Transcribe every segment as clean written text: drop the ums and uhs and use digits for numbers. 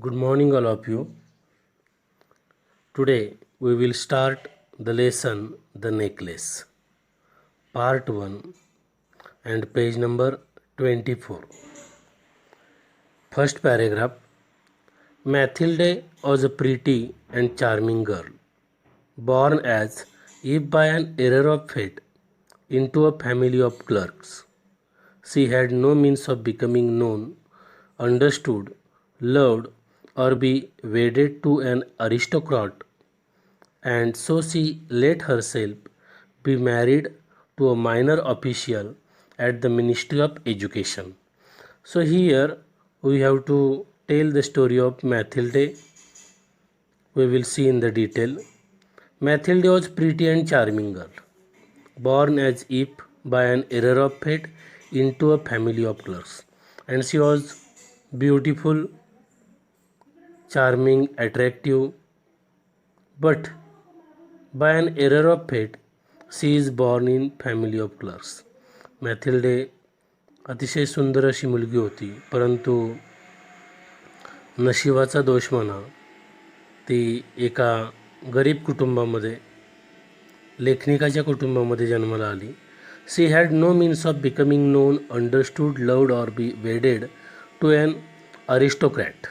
Good morning, all of you. Today we will start the lesson The Necklace, Part 1 and page number 24. First paragraph. Mathilde was a pretty and charming girl, born as if by an error of fate into a family of clerks. She had no means of becoming known, understood, loved, or be wedded to an aristocrat, and so she let herself be married to a minor official at the Ministry of Education. So here we have to tell the story of Mathilde. We will see in the detail. Mathilde was pretty and charming girl, born as if by an error of fate into a family of clerks, and she was beautiful, charming, attractive, but by an error of fate she is born in family of clerks. मॅथिल्डे अतिशय सुंदर अशी मुलगी होती, परंतु नशिबाचा दोष म्हणा, ती एका गरीब कुटुंबामध्ये, लेखनिकाच्या कुटुंबामध्ये जन्माला आली. She had no means of becoming known, understood, loved or be wedded to an aristocrat,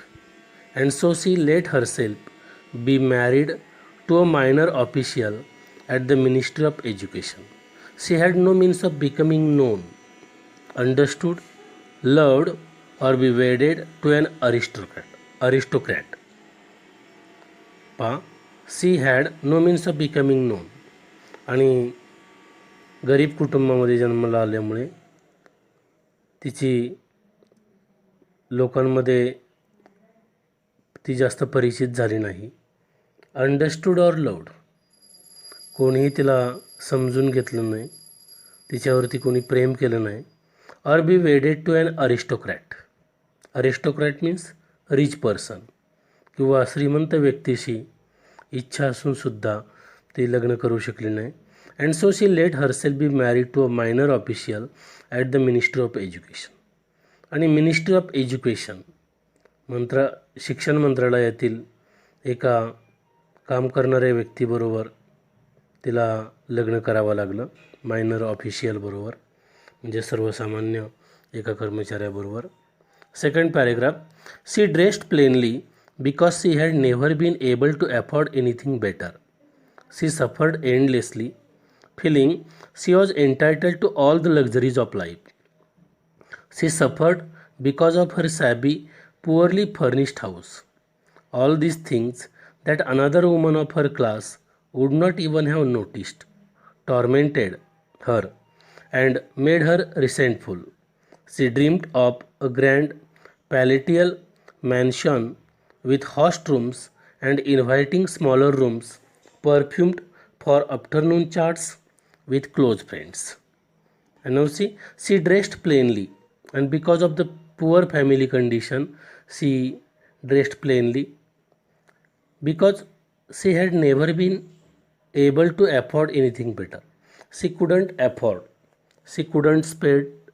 and so she let herself be married to a minor official at the Ministry of Education. She had no means of becoming known, understood, loved, or be wedded to an aristocrat. She had no means of becoming known. आणि गरीब कुटुंबामध्ये जन्माला आल्यामुळे तिची लोकांमध्ये ती जास्त परिचित झाली नाही. अंडरस्टूड ऑर लव्ड, कोणीही तिला समजून घेतलं नाही, तिच्यावरती कोणी प्रेम केलं नाही. Or be wedded to an aristocrat. Aristocrat means rich person किंवा श्रीमंत व्यक्तीशी इच्छा असूनसुद्धा ती लग्न करू शकली नाही. And so she let herself be married to a minor official at the ministry of education. आणि मिनिस्ट्री ऑफ एज्युकेशन शिक्षण मंत्रालयातील एका काम करणाऱ्या व्यक्तीबरोबर तिला लग्न करावं लागलं, मायनर ऑफिशियलबरोबर, म्हणजे सर्वसामान्य एका कर्मचाऱ्याबरोबर. Second paragraph. She dressed plainly because she had never been able to afford anything better. She suffered endlessly, feeling she was entitled to all the luxuries of life. She suffered because of her shabby poorly furnished house. All these things that another woman of her class would not even have noticed, tormented her, and made her resentful. She dreamed of a grand palatial mansion with host rooms and inviting smaller rooms, perfumed for afternoon chats with close friends. And now she dressed plainly, and because of the poor family condition, she dressed plainly. Because she had never been able to afford anything better. She couldn't afford. She couldn't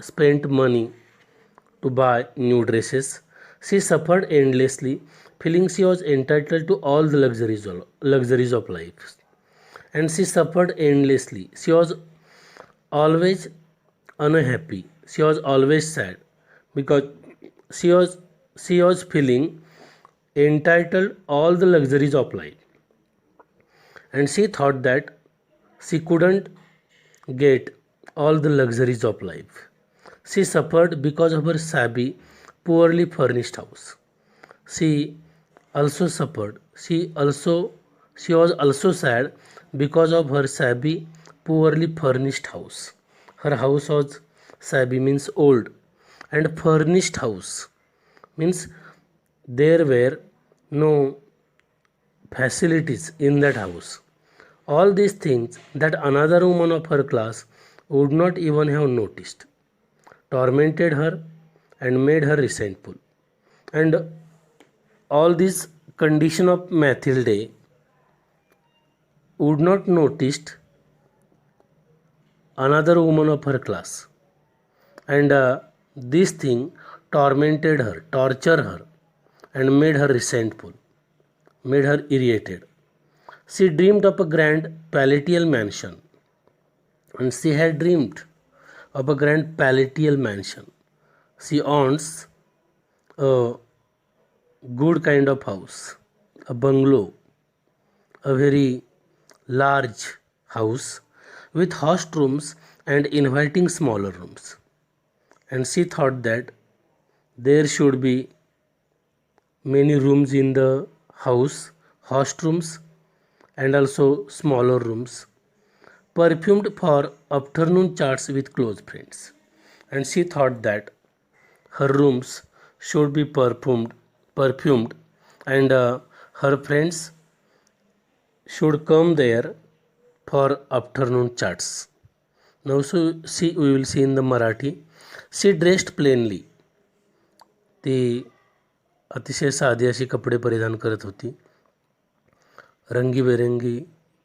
spend money to buy new dresses. She suffered endlessly, feeling she was entitled to all the luxuries of life. And she suffered endlessly. She was always unhappy. She was always sad because she was feeling entitled all the luxuries of life, and she thought that she couldn't get all the luxuries of life. She suffered because of her shabby, poorly furnished house. She also suffered. She was also sad because of her shabby, poorly furnished house. Her house was shabby means old, and furnished house means there were no facilities in that house. All these things that another woman of her class would not even have noticed, tormented her and made her resentful. And all this condition of Mathilde would not noticed another woman of her class, and this thing tormented her, tortured her, and made her resentful, made her irritated. She dreamed of a grand palatial mansion, and she had dreamed of a grand palatial mansion. She owns a good kind of house, a bungalow, a very large house with host rooms and inviting smaller rooms. And she thought that there should be many rooms in the house, host rooms and also smaller rooms, perfumed for afternoon chats with close friends. And she thought that her rooms should be perfumed and her friends should come there for afternoon chats. Now we will see in the Marathi. She dressed plainly. ती अतिशय साधी अशी कपडे परिधान करत होती. रंगीबेरंगी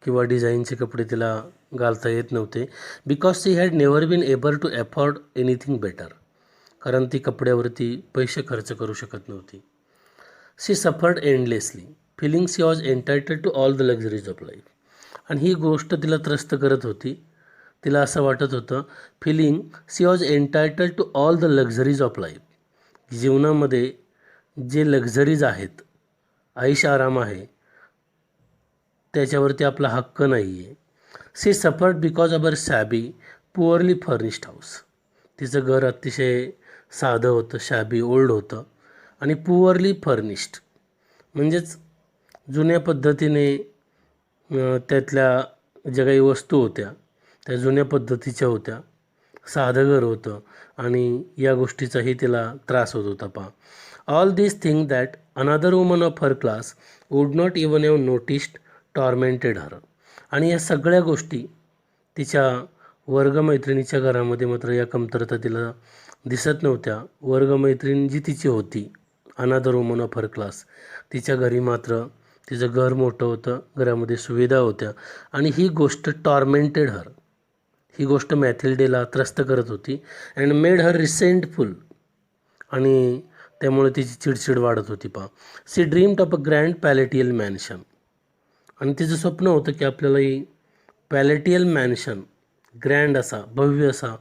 किंवा डिझाईनचे कपडे तिला घालता येत नव्हते. Because she had never been able to afford anything better. कारण ती कपड्यावरती पैसे खर्च करू शकत नव्हती. She suffered endlessly, feeling she was entitled to all the luxuries of life. आणि ही गोष्ट तिला त्रस्त करत होती. तिला असं वाटत होतं, feeling she was entitled to all the luxuries of life. जीवनामध्ये जे लक्झरीज आहेत, ऐश आराम आहे, त्याच्यावरती आपला हक्क नाही आहे. She suffered because of her shabby poorly furnished house. तिचं घर अतिशय साधं होतं, शॅबी ओल्ड होतं आणि पुअरली फर्निश्ड म्हणजेच जुन्या पद्धतीने त्यातल्या ज्या काही वस्तू होत्या त्या जुन्या पद्धतीच्या होत्या. साधं घर होतं आणि या गोष्टीचाही तिला त्रास होत होता. पहा, all this thing that another woman of her class would not even have noticed tormented her. आणि या सगळ्या गोष्टी तिच्या वर्गमैत्रिणीच्या घरामध्ये मात्र या कमतरता तिला दिसत नव्हत्या. वर्गमैत्रीण जी तिची होती, another woman of her class, तिच्या घरी मात्र तिचं घर मोठं होतं, घरामध्ये सुविधा होत्या आणि ही गोष्ट टॉर्मेंटेड हर, ही गोष्ट मॅथिल्डेला त्रस्त करत होती. अँड मेड हर रिसेंटफुल, आणि त्यामुळे तिची चिडचिड वाढत होती. पहा, she dreamed of a grand palatial mansion. आणि तिचं स्वप्न होतं की आपल्याला ही पॅलेटियल मॅन्शन, ग्रँड असा, भव्य असा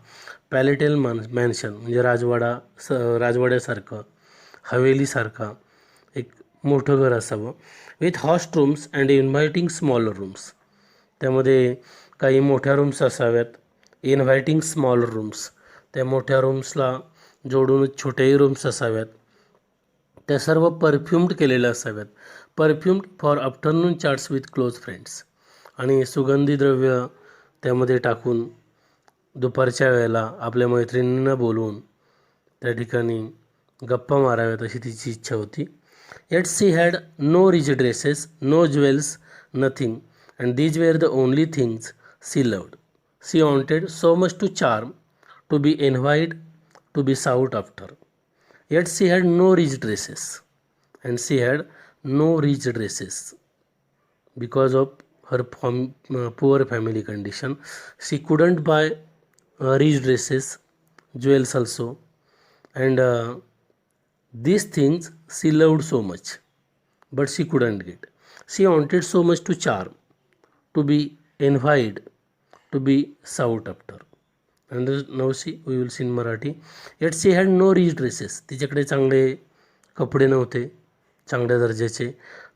पॅलेटियल मॅन्शन म्हणजे राजवाड्यासारखं, हवेलीसारखा एक मोठं घर असावं. With host rooms and inviting smaller rooms. त्यामध्ये काही मोठ्या रूम्स असाव्यात, इन्व्हायटिंग स्मॉलर रूम्स, त्या मोठ्या रूम्सला जोडून छोटेही रूम्स असाव्यात. त्या सर्व परफ्युम्ड केलेल्या असाव्यात, perfumed for afternoon chats with close friends. आणि सुगंधी द्रव्य त्यामध्ये टाकून दुपारच्या वेळेला आपल्या मैत्रिणींना बोलवून त्या ठिकाणी गप्पा माराव्यात अशी तिची इच्छा होती. Yet she had no rich dresses, no jewels, nothing, and these were the only things she loved. She wanted so much to charm, to be invite, to be sought after. Yet she had no rich dresses, and she had no rich dresses because of her poor family condition. She couldn't buy rich dresses, jewels also, and these things she loved so much, but she couldn't get. She wanted so much to charm, to be invited, to be sought after. And now we will see in Marathi. Yet she had no rich dresses. तिच्याकडे चांगले कपडे नव्हते, चांगल्या दर्जाचे.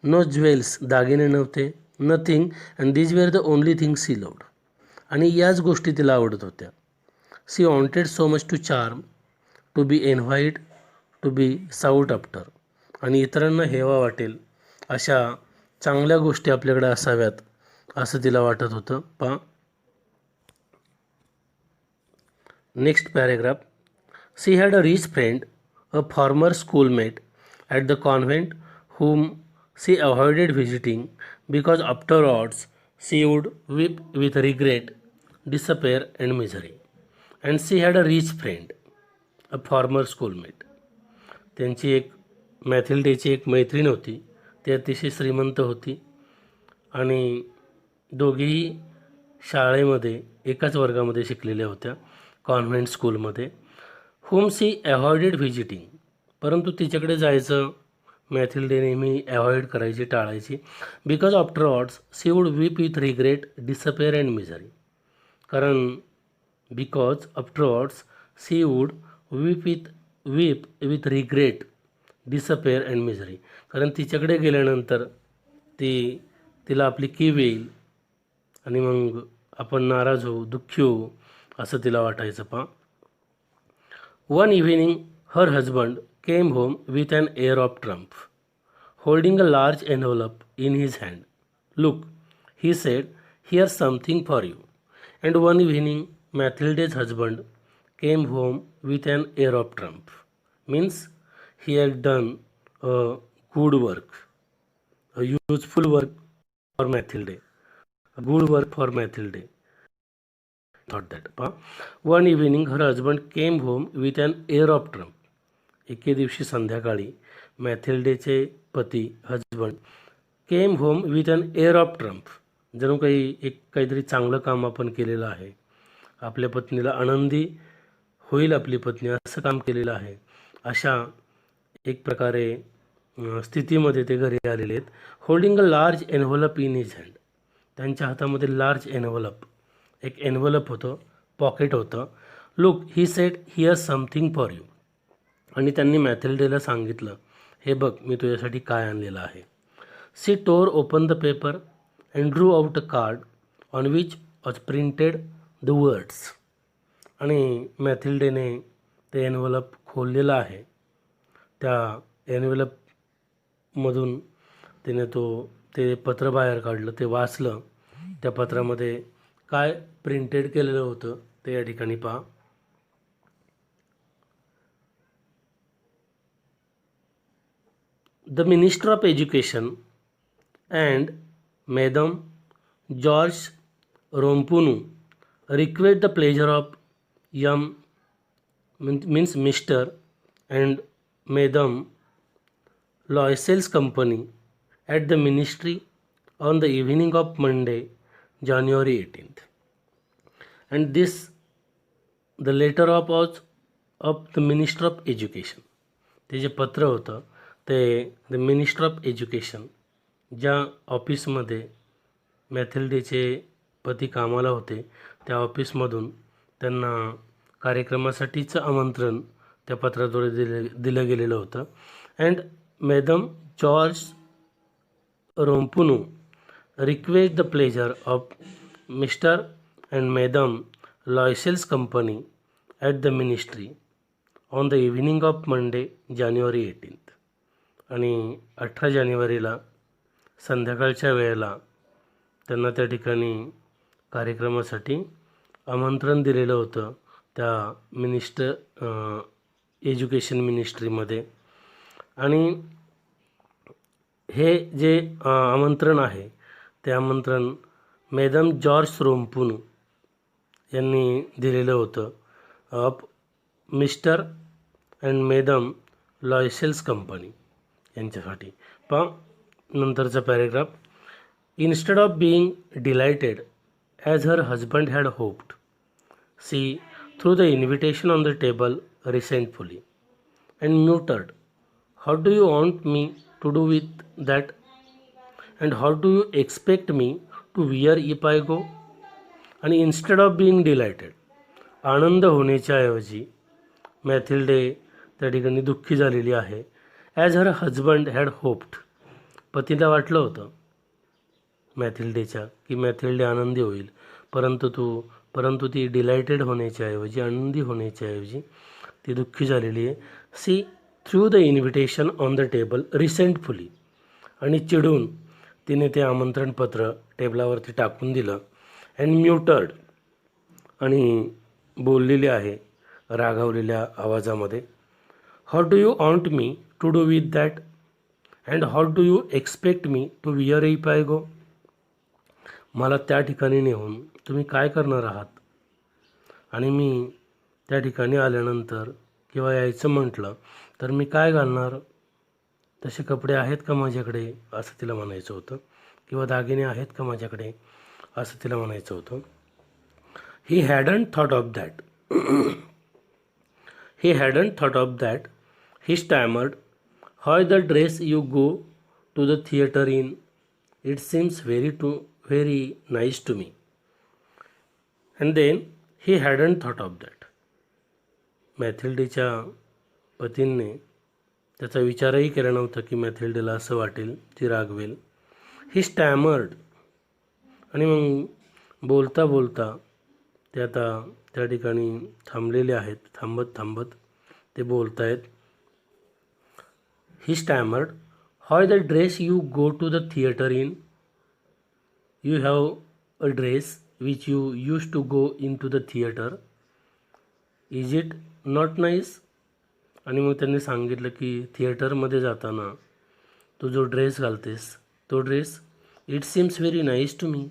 No jewels, दागिने नव्हते. Nothing, and these were the only things she loved. आणि याच गोष्टी तिला आवडत होत्या. She wanted so much to charm, to be invite, to be sought after. आणि इतरांना हेवा वाटेल अशा चांगल्या गोष्टी आपल्याकडे असाव्यात असं तिला वाटत होतं. पहा, next paragraph. She had a rich friend, a former schoolmate at the convent, whom she avoided visiting because afterwards she would weep with regret, despair and misery. And she had a rich friend, a former schoolmate. त्यांची एक मॅथिल्डेची एक मैत्रीण होती, ती अतिशय श्रीमंत होती आणि दोघीही शाळेमध्ये एकाच वर्गामध्ये शिकलेल्या होत्या, कॉन्व्हेंट स्कूलमध्ये. होम शी अवॉइडेड व्हिजिटिंग, परंतु तिच्याकडे जायचं, मॅथिल्डे नेहमी अवॉइड करायची, टाळायची. Because afterwards she would weep with regret, disappear and misery. कारण because afterwards she would weep with regret, disappear and misery. कारण तिच्याकडे गेल्यानंतर तिला आपली कीव येईल आणि मग आपण नाराज होऊ, दुःखी होऊ असं तिला वाटायचं. One evening her husband came home with an air of triumph, holding a large envelope in his hand. Look, he said, here something for you. And one evening Mathilde's husband came home with an air of triumph. Means he had done a good work, a useful work for Mathilde, a good work for Mathilde. Thought that. One evening her husband came home with an air of trump. एके दिवशी संध्याकाळी मॅथिल्डेचे पती husband came home with an air of triumph. जणू काहीतरी चांगलं काम आपण केलेलं आहे, आपल्या पत्नीला आनंदी होईल आपली पत्नी असं काम केलेलं आहे, अशा एक प्रकारे स्थितीमध्ये ते घरी आलेले आहेत. Holding a large envelope in his hand. त्यांच्या हातामध्ये लार्ज एनव्हलप, एक एनव्हलप होतं, पॉकेट होतं. Look, he said, here something for you. आणि त्यांनी मॅथिल्डेला सांगितलं, हे बघ मी तुझ्यासाठी काय आणलेलं आहे. She tore open the paper and drew out a card on which was printed the words. आणि मॅथिल्डेने ते एनव्हलप खोललेलं आहे. त्या एनव्हलपमधून तिने ते पत्र बाहेर काढलं, ते वाचलं. त्या पत्रामध्ये काय प्रिंटेड केलेलं होतं ते या ठिकाणी पहा. The minister of education and madam George Ramponneau request the pleasure of M means mister and Madam Loisel's company at the ministry on the evening of Monday, January 18th. And this, the letter was of the Minister of Education. ते जे पत्र होतं ते the minister of education, ज्या ऑफिसमध्ये मॅथिल्डेचे पती कामाला होते त्या ऑफिसमधून त्यांना कार्यक्रमासाठीचं आमंत्रण त्या पत्राद्वारे दिलं गेलेलं होतं. And madam George Ramponneau request the pleasure of mister and madam Loisel's company at the ministry on the evening of Monday जानेवारी 18th. आणि 18 जानेवारीला संध्याकाळच्या वेळेला त्यांना त्या ठिकाणी कार्यक्रमासाठी आमंत्रण दिलेलं होतं त्या एज्युकेशन मिनिस्ट्रीमध्ये. आणि हे जे आमंत्रण आहे ते आमंत्रण मॅडम जॉर्ज रोम्पुनू यांनी दिलेलं होतं of mister and madam Loisel's company यांच्यासाठी. नंतरचा paragraph. Instead of being delighted as her husband had hoped, she threw the invitation on the table resentfully and muttered, how do you want me to do with that, and how do you expect me to wear if I go. आणि instead of being delighted, आनंद होण्याच्या ऐवजी मॅथिल्डे त्या ठिकाणी दुःखी झालेली आहे. As her husband had hoped, पतीला वाटलं होतं मॅथिल्डेच्या की मॅथिल्डे आनंदी होईल, परंतु ती डिलायटेड होण्याच्या ऐवजी, आनंदी होण्याच्या ऐवजी ती दुःखी झालेली आहे. She threw the invitation on the table resentfully, आणि चिडून तिने ते आमंत्रणपत्र टेबलावरती टाकून दिलं. अँड म्युटर्ड, आणि बोललेली आहे रागावलेल्या आवाजामध्ये. How do you want me to do with that, and how do you expect me to wear if I go. मला त्या ठिकाणी नेऊन तुम्ही काय करणार आहात, आणि मी त्या ठिकाणी आल्यानंतर किंवा यायचं म्हटलं तर मी काय घालणार, तसे कपडे आहेत का माझ्याकडे असं तिला म्हणायचं होतं, किंवा दागिने आहेत का माझ्याकडे असं तिला म्हणायचं होतं. He hadn't thought of that, he stammered, How the dress you go to the theater in? It seems very nice to me. And then he hadn't thought of that. मॅथिल्डेच्या पतींनी त्याचा विचारही केला नव्हता की मॅथिल्डेला असं वाटेल, ती रागवेल. ही स्टॅमर्ड. आणि मग बोलता बोलता ते आता त्या ठिकाणी थांबलेले आहेत. थांबत थांबत ते बोलत आहेत. He stammered, how the dress you go to the theatre in? You have a dress which you use to go in to the theatre. Is it not nice? आणि मग त्यांनी सांगितलं की थिएटरमध्ये जाताना तू जो ड्रेस घालतेस तो dress, it seems very nice to me,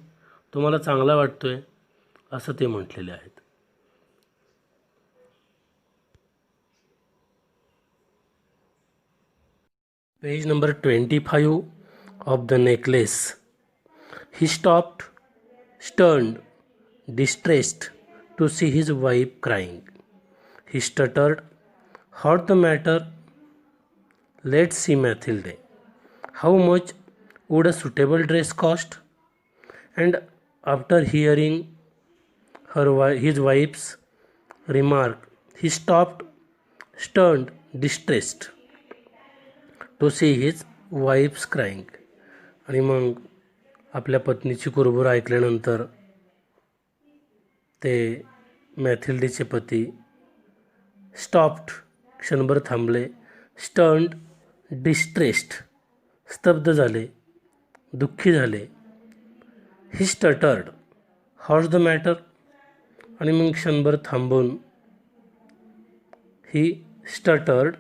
तो मला चांगला वाटतो आहे, असं ते म्हटलेले आहेत. Page number 25 of the necklace. He stopped, stunned, distressed to see his wife crying. He stuttered, "What's the matter? Let's see, Mathilde. How much would a suitable dress cost?" And after hearing his wife's remark, he stopped, stunned, distressed to see his wife's crying. आणि मग आपल्या पत्नीची कुरबुर ऐकल्यानंतर ते मॅथिल्डेचे पती stopped, क्षणभर थांबले, स्टर्न्ड, distressed, स्तब्ध झाले, दुःखी झाले. ही स्टटर्ड, हॉट्स द मॅटर? आणि मग क्षणभर थांबून ही स्टटर्ड,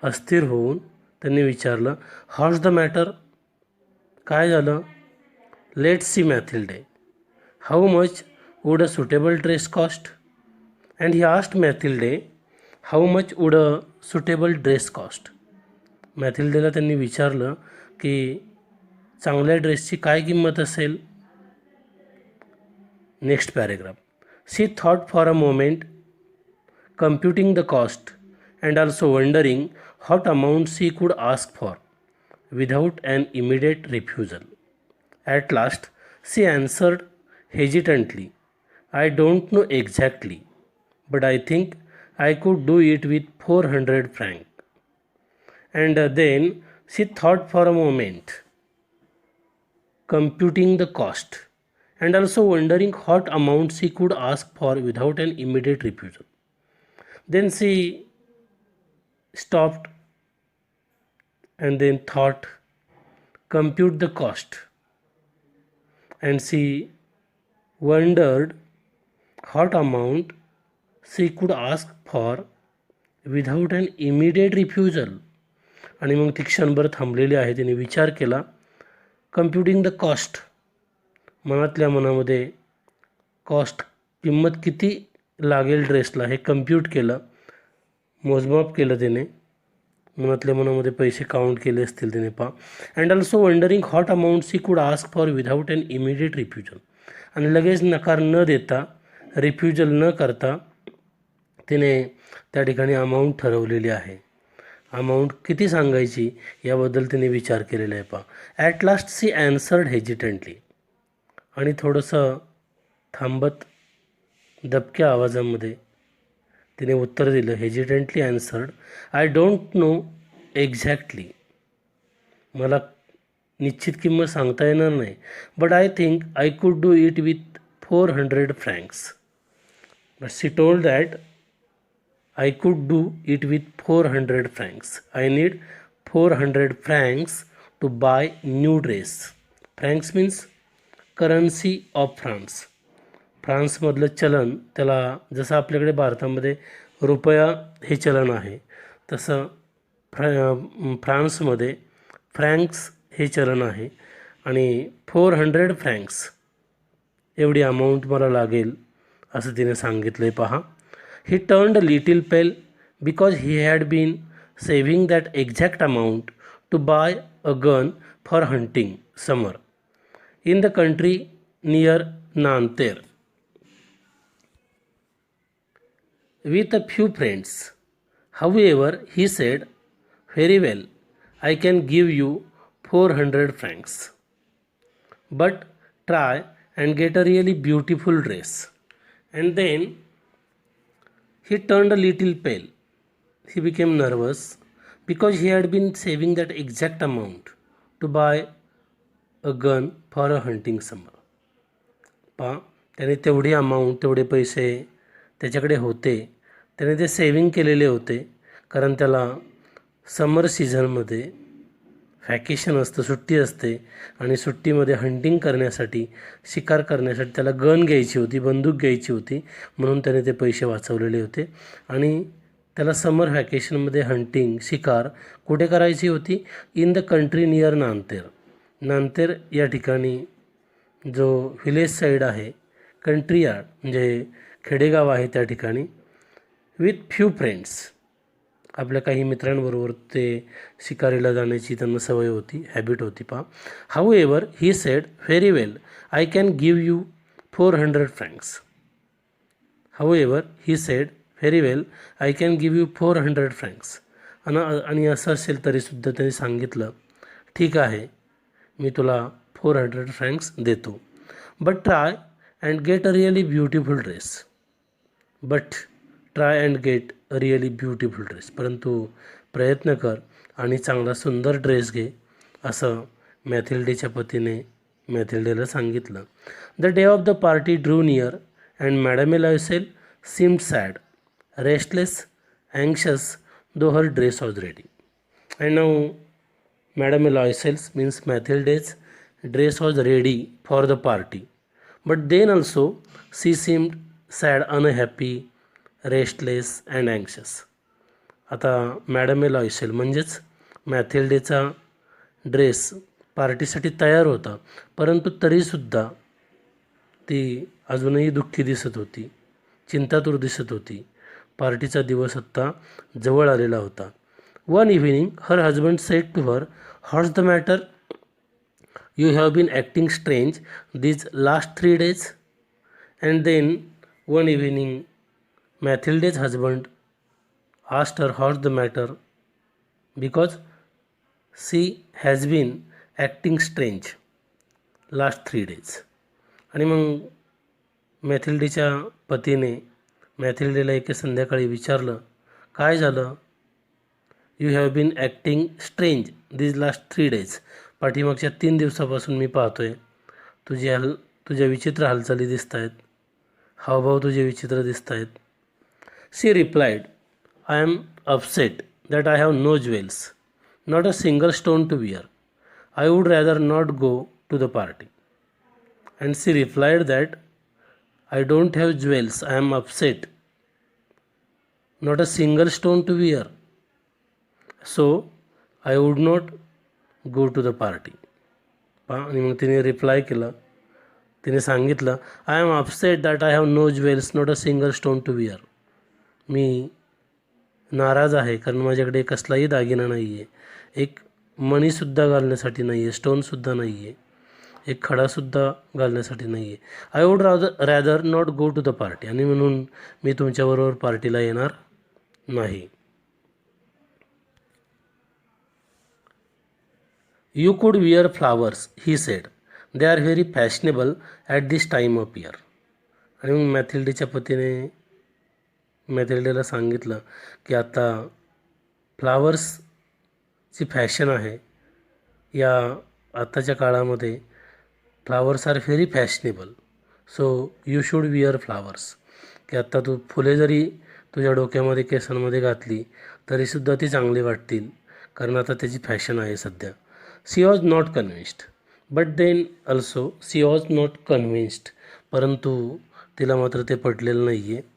अस्थिर होऊन त्यांनी विचारलं, हॉट्स द मॅटर? काय झालं? Let's see Mathilde, how much would a suitable dress cost? And he asked Mathilde, how much would a suitable dress cost? मॅथिल्डेला त्यांनी विचारलं की चांगल्या ड्रेसची काय किंमत असेल. Next paragraph. She thought for a moment, computing the cost and also wondering what amount she could ask for without an immediate refusal. At last she answered hesitantly, I don't know exactly, but I think I could do it with 400 francs. And then she thought for a moment, computing the cost and also wondering what amount she could ask for without an immediate refusal. Then she stopped and then thought, compute the cost, and she wondered what amount she could ask for without an immediate refusal. आणि मग ती क्षणभर थांबलेली आहे. तिने विचार केला, computing the cost, मनातल्या मनामध्ये कॉस्ट, किंमत किती लागेल ड्रेसला हे कम्प्यूट केलं, मोजमाप केलं तिने, मनातल्या मनामध्ये पैसे काउंट केले असतील तिने पा. And also wondering what amount she could ask for without an immediate refusal. आणि लगेच नकार न देता, रिफ्युजल न करता तिने त्या ठिकाणी अमाऊंट ठरवलेली आहे. अमाऊंट किती सांगायची याबद्दल तिने विचार केलेला आहे पा. ॲट लास्ट सी ॲन्सर्ड हेजिटंटली, आणि थोडंसं थांबत दबक्या आवाजामध्ये तिने उत्तर दिलं. हेजिटंटली ॲन्सर्ड, आय डोंट नो एक्झॅक्टली, मला निश्चित किंमत सांगता येणार नाही, but I think I could do it with 400 francs. But she told that I could do it with 400 francs. I need 400 francs to buy new dress. Francs means currency of France. फ्रान्समधलं चलन, त्याला जसं आपल्याकडे भारतामध्ये रुपया हे चलन आहे तसं फ्रान्समध्ये फ्रँक्स हे चलन आहे. आणि 400 francs एवढी अमाऊंट मला लागेल असं तिने सांगितलं आहे पहा. He turned little pale because he had been saving that exact amount to buy a gun for hunting summer in the country near Nanterre with a few friends. However, he said, "Very well, I can give you 400 francs. But try and get a really beautiful dress. And then he turned a little pale. He became nervous because he had been saving that exact amount to buy a gun for a hunting summer. त्याने तेवढी amount, तेवढे पैसे त्याच्याकडे होते. त्याने ते saving केलेले होते कारण त्याला समर सीझनमध्ये व्हॅकेशन असतं, सुट्टी असते आणि सुट्टीमध्ये हंटिंग करण्यासाठी, शिकार करण्यासाठी त्याला गन घ्यायची होती, बंदूक घ्यायची होती. म्हणून त्याने ते पैसे वाचवलेले होते आणि त्याला समर व्हॅकेशनमध्ये हंटिंग, शिकार कुठे करायची होती? In the country near Nanterre. Nanterre या ठिकाणी जो व्हिलेज साईड आहे, कंट्री यार्ड म्हणजे खेडेगाव आहे त्या ठिकाणी, विथ फ्यू फ्रेंड्स. आपल्या काही मित्रांबरोबर ते शिकारीला जाण्याची त्यांना सवय होती, हॅबिट होती. How ever he said, very well, I can give you 400 francs. How ever he said, very well, I can give you 400 francs. आणि असं असेल तरीसुद्धा त्यांनी सांगितलं, ठीक आहे, मी तुला 400 फ्रँक्स देतो. But try and get a really beautiful dress. But try and get a really beautiful dress. परंतु प्रयत्न कर आणि चांगला सुंदर ड्रेस घे, असं मॅथिल्डेच्या पतीने मॅथिल्डेला सांगितलं. The day of the party drew near and madam Loisel seemed sad, restless, anxious, though her dress was ready. And now madam Loisel's means Mathilde's dress was ready for the party. But then also she seemed sad, unhappy, restless and anxious. आता madam एलॉयसेल म्हणजेच मॅथिल्डेचा dress पार्टीसाठी तयार होता, परंतु तरीसुद्धा ती अजूनही दुःखी दिसत होती, चिंतातूर दिसत होती. पार्टीचा दिवस आत्ता जवळ आलेला होता. One evening her husband said to her, what's the matter, you have been acting strange these last 3 days. And then one evening Mathilde's husband asked her what's the matter because she has been acting strange last 3 days. आणि मग मॅथिल्डेच्या पतीने मॅथिल्डेला एके संध्याकाळी विचारलं, काय झालं? You have been acting strange these last 3 days. पाठीमागच्या 3 दिवसापासून मी पाहतोय तुझ्या विचित्र हालचाली दिसत आहेत, हावभाव तुझे विचित्र दिसत आहेत. She replied, I am upset that I have no jewels, not a single stone to wear. I would rather not go to the party. And she replied that I don't have jewels, I am upset, not a single stone to wear. So I would not go to the party. आणि मग तिने reply केलं, तिने सांगितलं, I am upset that I have no jewels, not a single stone to wear. मी नाराज आहे कारण माझ्याकडे कसलाही दागिना नाही आहे, एक मणीसुद्धा घालण्यासाठी नाही आहे, स्टोनसुद्धा नाही आहे, एक खडासुद्धा घालण्यासाठी नाही आहे. I would rather not go to the party. आणि म्हणून मी तुमच्याबरोबर पार्टीला येणार नाही. You could wear flowers, he said, they are very fashionable at this time of year. आणि मग मॅथिल्डेच्या पतीने मॅथिल्डेला सांगितलं की आता फ्लावर्सची फॅशन आहे, या आत्ताच्या काळामध्ये flowers are very fashionable, so you should wear flowers. की आत्ता तू फुले जरी तुझ्या डोक्यामध्ये, केसांमध्ये घातली तरीसुद्धा ती चांगली वाटतील कारण आता त्याची फॅशन आहे सध्या. She was not convinced, but then also she was not convinced. परंतु तिला मात्र ते पटलेलं नाही आहे.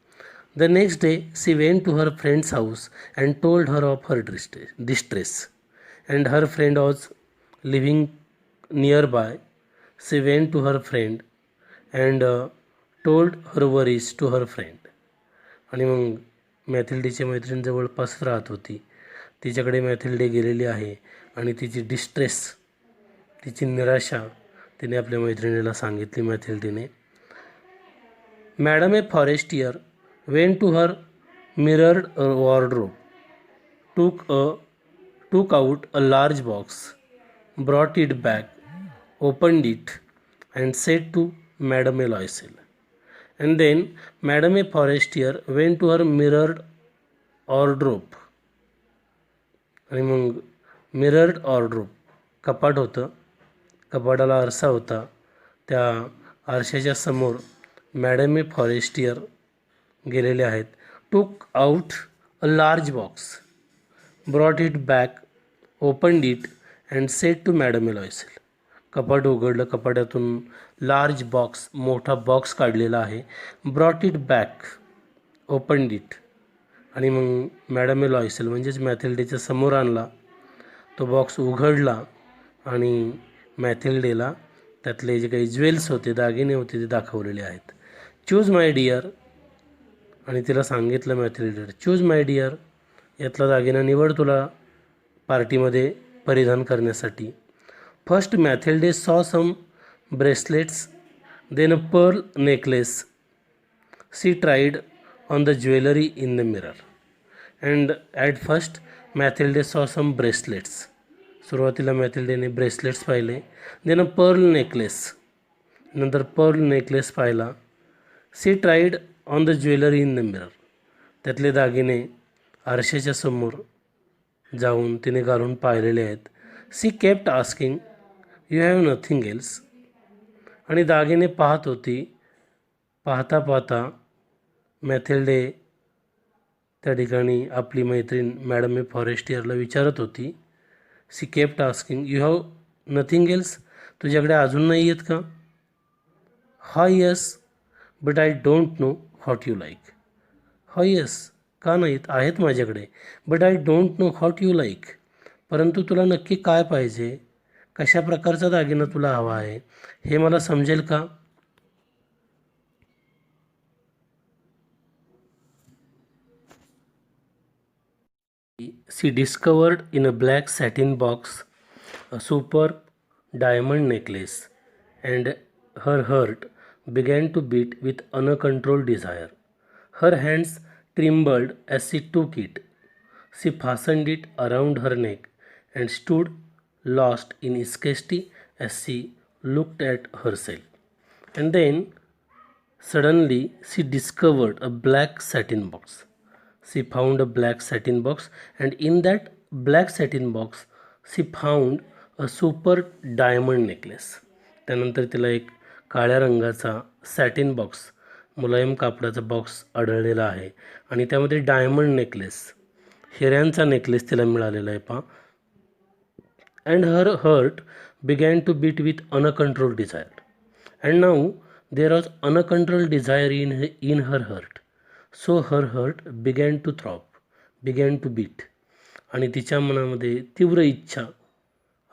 The next day she went to her friend's house and told her of her distress, and her friend was living nearby. She went to her friend and told her worries to her friend. आणि मग मॅथिल्डेची मैत्रीण जवळपास राहत होती, तिच्याकडे मॅथिल्डे गेलेली आहे आणि तिची डिस्ट्रेस, तिची निराशा तिने आपल्या मैत्रिणीला सांगितली मॅथिल्डेने. Madam uh Forestier went to her mirrored wardrobe, took a took out a large box, brought it back, opened it, and said to Madame Eloisel. And then Madame Forestier went to her mirrored wardrobe. आणि मग mirrored wardrobe कपाट होतं, कपाटाला आरसा होता. त्या आरशाच्या समोर madam Forestier गेलेले आहेत. Took out a large box, brought it back, opened it and said to madam Loisel. कपाट उघडलं, कपाटातून लार्ज बॉक्स, मोठा बॉक्स काढलेला आहे. Brought it back, opened it, आणि मग मॅडम एलॉयसेल म्हणजेच मॅथिल्डेच्या समोर आणला. तो बॉक्स उघडला आणि मॅथिल्डेला त्यातले जे काही ज्वेल्स होते, दागिने होते, ते दाखवलेले आहेत. चूज माय डिअर, आणि तिला सांगितलं मॅथिल्डे, चूज माय डिअर, यातला दागिना निवड तुला पार्टीमध्ये परिधान करण्यासाठी. First Mathilde saw some bracelets, then a pearl necklace. She tried on the jewelry in the mirror, and at first Mathilde saw some bracelets. सुरुवातीला मॅथिल्डेने ब्रेसलेट्स पाहिले. देन अ पर्ल नेकलेस, नंतर पर्ल नेकलेस पाहिला. She tried on the jewellery in the mirror, त्यातले दागिने आरशाच्या समोर जाऊन तिने घालून पाहिलेले आहेत. She kept asking, you have nothing else, आणि दागिने पाहत होती. पाहता पाहता मॅथिल्डे त्या ठिकाणी आपली मैत्रीण मॅडम फॉरेस्टियरला विचारत होती. She kept asking, you have nothing else, तुझ्याकडे अजून नाही आहेत का? हा yes, but I don't know what you like. हा यस, का नाहीत, आहेत माझ्याकडे. But I don't know what you like, परंतु तुला नक्की काय पाहिजे, कशा प्रकारचा दागिना तुला हवा आहे, हे मला समजेल का? She discovered in a black satin box a superb diamond necklace, and her heart began to beat with uncontrolled desire. Her hands trembled as she took it. She fastened it around her neck and stood lost in ecstasy as she looked at herself. And then suddenly she discovered a black satin box. She found a black satin box, and in that black satin box she found a super diamond necklace. त्यानंतर तिला एक काळ्या रंगाचा satin box, मुलायम कापडाचा box आढळलेला आहे, आणि त्यामध्ये डायमंड नेकलेस, हिऱ्यांचा नेकलेस तिला मिळालेला आहे. पा and her heart began to beat with uncontrolled desire. And now there was uncontrolled desire in her heart. So her heart began to throb, began to beat, आणि तिच्या मनामध्ये तीव्र इच्छा,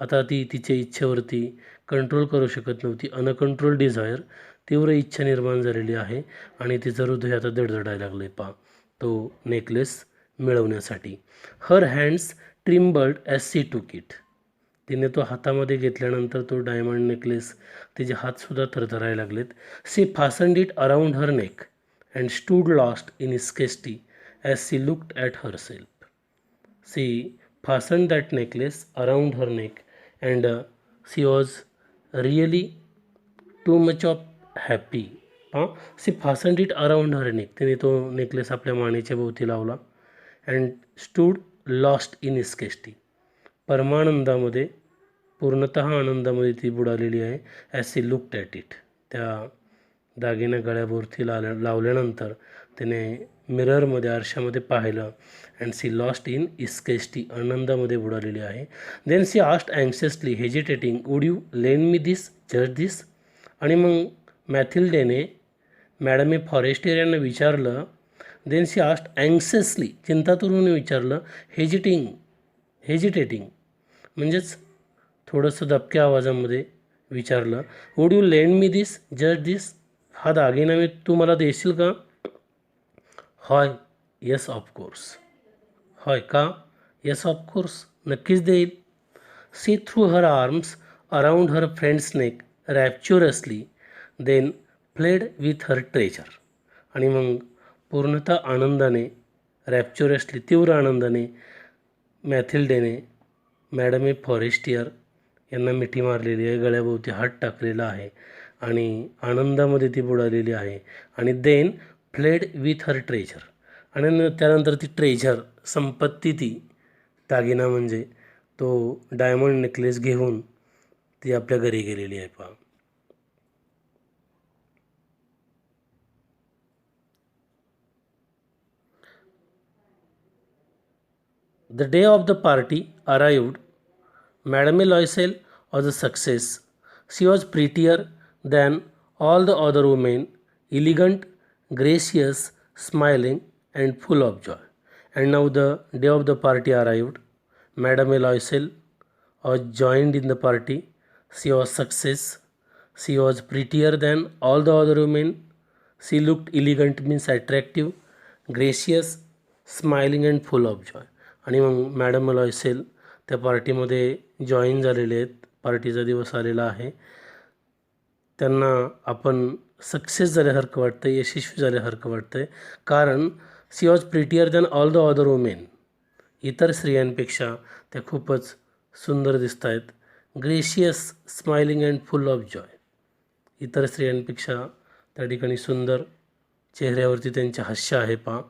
आता ती तिच्या इच्छेवरती कंट्रोल करू शकत नव्हती. अनकंट्रोल डिझायर, तीव्र इच्छा निर्माण झालेली आहे, आणि तिचं हृदय आता धडधडायला लागलं आहे पा तो नेकलेस मिळवण्यासाठी. Her hands trembled as she took it. तिने तो हातामध्ये घेतल्यानंतर तो डायमंड नेकलेस, तिचे हातसुद्धा थरथरायला लागलेत. She fastened it around her neck and stood lost in ecstasy as she looked at herself. She fastened that necklace around her neck, and she was really too much of happy. She fastened it around her neck. तिने तो necklace आपल्या मानेच्या भोवती लावला. and stood lost in ecstasy. परमानंदामध्ये, पूर्णतः आनंदामध्ये ती बुडालेली आहे. as she looked at it. त्या दागिने गळ्याभोवती लावल्यानंतर तिने मिररमध्ये, आरशामध्ये पाहिलं. And she lost in ecstasy, आनंदामध्ये बुडालेली आहे. Then she asked anxiously hesitating, would you lend me this, just this. आणि मग मॅथिल्डेने मॅडम फॉरेस्टियर यांना विचारलं. देन सी आस्ट अँक्शियसली, चिंतातुरून विचारलं. हेजिटेटिंग म्हणजेच थोडंसं दबक्या आवाजामध्ये विचारलं. Would you lend me this, just this, हा दागिना मी तू मला देशील का? होय, येस ऑफकोर्स. होय का? येस ऑफकोर्स, नक्कीच देईल. She threw her arms around her friend's neck rapturously, then fled with her treasure. आणि मग पूर्णतः आनंदाने, रॅप्च्युरसली, तीव्र आनंदाने मॅथिल्डेने मॅडम हे फॉरेस्टियर यांना मिठी मारलेली आहे, गळ्याभोवती हात टाकलेला आहे आणि आनंदामध्ये ती बुडालेली आहे. आणि then fled with her treasure, आणि त्यानंतर ती ट्रेझर संपत्ती, ती दागिना म्हणजे तो डायमंड नेकलेस घेऊन ती आपल्या घरी गेलेली आहे. पहा, The day of the party arrived. Madame Loisel was a success. She was prettier than all the other women, elegant, gracious, smiling, and full of joy. And now the day of the party arrived. Madame Loisel was joined in the party. She was success. She was prettier than all the other women. She looked elegant, means attractive, gracious, smiling and full of Joy. आणि मग madam Loisel त्या पार्टीमध्ये join झालेले आहेत. पार्टीचा दिवस आलेला आहे. त्यांना आपण सक्सेस झाल्यासारखं वाटतं, यशस्वी झाल्यासारखं वाटतं आहे, कारण she was prettier than all the other women. इतर स्त्रियांपेक्षा त्या खूपच सुंदर दिसत आहेत. Gracious, smiling and full of joy. इतर स्त्रियांपेक्षा त्या ठिकाणी सुंदर, चेहऱ्यावरती त्यांचे हास्य आहे. पहा,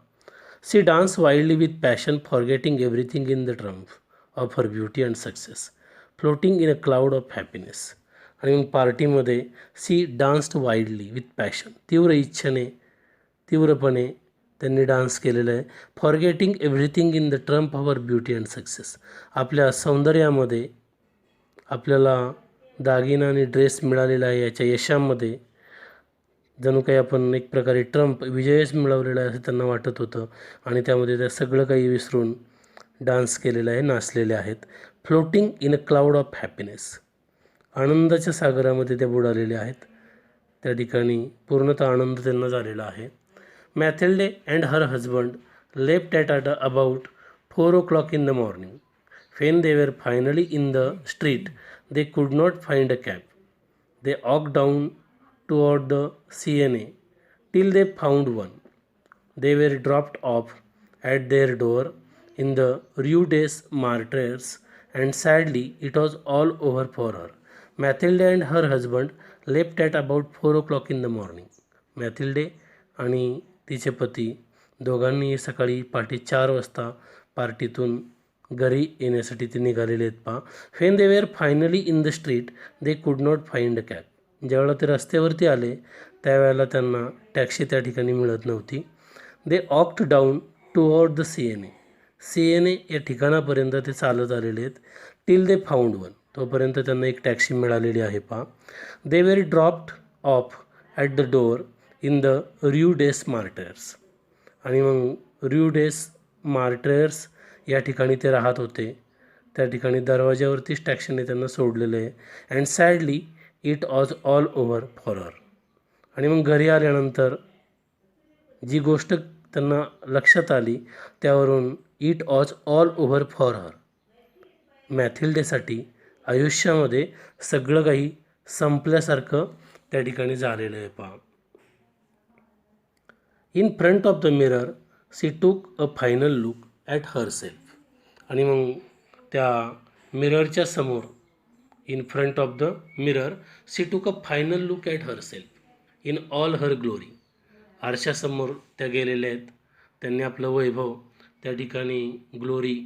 she dance wildly with passion, forgetting everything in the triumph of her beauty and success, floating in a cloud of happiness. आणि मग पार्टीमध्ये she danced wildly with passion, तीव्र इच्छेने, तीव्रपणे त्यांनी डान्स केलेलं आहे. Forgetting everything in the triumph of her beauty and success. आपल्या सौंदर्यामध्ये, आपल्याला दागिना आणि ड्रेस मिळालेला आहे याच्या यशामध्ये जणू काही आपण एक प्रकारे ट्रम्प, विजयच मिळवलेला आहे असं त्यांना वाटत होतं. आणि त्यामध्ये त्या सगळं काही विसरून डान्स केलेला आहे, नाचलेले आहेत. Floating in a cloud of happiness, आनंदाच्या सागरामध्ये त्या बुडालेले आहेत. त्या ठिकाणी पूर्णतः आनंद त्यांना झालेला आहे. Mathilde and her husband left at about 4 o'clock in the morning. When they were finally in the street, they could not find a cab. They walked down toward the CNA till they found one. They were dropped off at their door in the Rue des Martyrs, and sadly it was all over for her. Mathilde and her husband left at about 4 o'clock in the morning. मॅथिल्डे आणि तिचे पती दोघांनी सकाळी पहाटे 4 वाजता पार्टीतून घरी येण्यासाठी ते निघालेले आहेत. पहा, when they were finally in the street they could not find a cab. ज्यावेळेला ते रस्त्यावरती आले त्यावेळेला त्यांना टॅक्सी त्या ठिकाणी मिळत नव्हती. They walked down toward the CNA. CNA या ठिकाणापर्यंत ते चालत आलेले आहेत. टिल दे फाउंड वन, तोपर्यंत त्यांना एक टॅक्सी मिळालेली आहे. पहा, they were dropped of at the door in the Rue des Martyrs. आणि मग Rue des Martyrs या ठिकाणी ते राहत होते. त्या ठिकाणी दरवाज्यावरतीच टॅक्सीने त्यांना सोडलेलं आहे. And sadly it was all over for हर. आणि मग घरी आल्यानंतर जी गोष्ट त्यांना लक्षात आली त्यावरून it was all over for her. मॅथिल्डेसाठी आयुष्यामध्ये सगळं काही संपल्यासारखं त्या ठिकाणी झालेलं आहे. पहा, in front of the mirror she took a final look at herself. आणि मग त्या मिररच्या समोर, in front of the mirror she took a final look at herself in all her glory. आरशासमोर त्या गेलेल्या आहेत. त्यांनी आपलं वैभव त्या ठिकाणी, ग्लोरी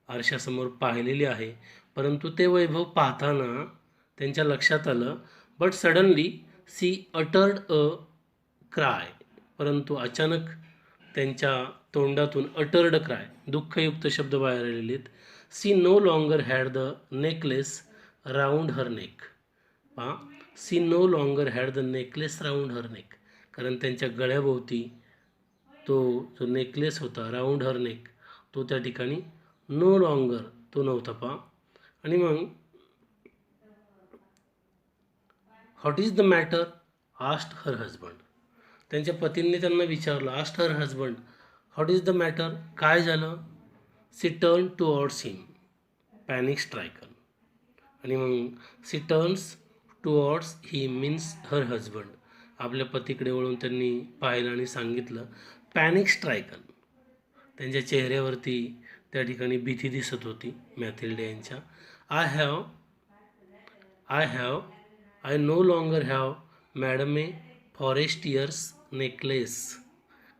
आरशासमोर पाहिलेली आहे. परंतु ते वैभव पाहताना त्यांच्या लक्षात आलं, but suddenly she uttered a cry. परंतु अचानक त्यांच्या तोंडातून अटर्ड क्राय, दुःखयुक्त शब्द बाहेर आलेले आहेत. She no longer had the necklace round her neck. पहा, she no longer had the necklace round her neck, कारण त्यांच्या गळ्याभोवती तो जो नेकलेस होता राऊंड हर नेक, तो त्या ठिकाणी नो लॉंगर, तो नव्हता. पहा, आणि मग what is the matter asked her husband. त्यांच्या पतींनी त्यांना विचारलं, asked her husband what is the matter, काय झालं. सी टर्न टुवर्ड्स हिम पॅनिक स्ट्रायकन. आणि मग सी टर्न्स टुवर्ड्स ही मीन्स हर हजबंड, आपल्या पतीकडे वळून त्यांनी पाहिलं आणि सांगितलं, पॅनिक स्ट्रायकन. त्यांच्या चेहऱ्यावरती त्या ठिकाणी भीती दिसत होती मॅथिल्डा यांच्या. I know longer have madam a forest years necklace.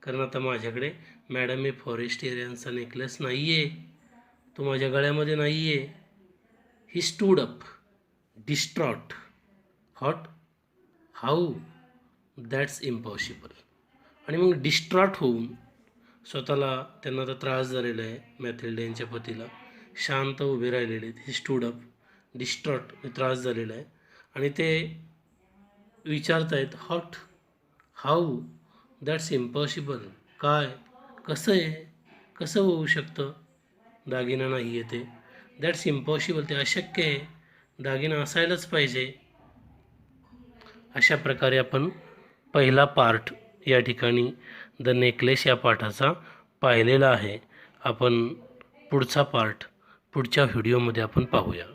कारण आता माझ्याकडे मॅडम ए फॉरेस्ट इयर यांचा नेकलेस नाही आहे, तो माझ्या गळ्यामध्ये नाही आहे. He stood up distraught. Hot how that's impossible. आणि मग डिस्ट्रॉट होऊन स्वतःला, त्यांना आता त्रास झालेला आहे मॅथिल्डा यांच्या पतीला, शांत उभे राहिलेले आहेत. ही स्टूड अप डिस्ट्रॉट, त्रास झालेला आहे. आणि ते विचारतायत हॉट हाऊ दॅट्स इम्पॉसिबल. काय, कसं आहे, कसं होऊ शकतं, दागिना नाही आहे ते. दॅट्स इम्पॉसिबल, ते अशक्य आहे, दागिना असायलाच पाहिजे. अशा प्रकारे आपण पहिला पार्ट या ठिकाणी द नेकलेस या पाठाचा पाहिलेला आहे. आपण पुढचा पार्ट पुढच्या व्हिडिओमध्ये आपण पाहूया.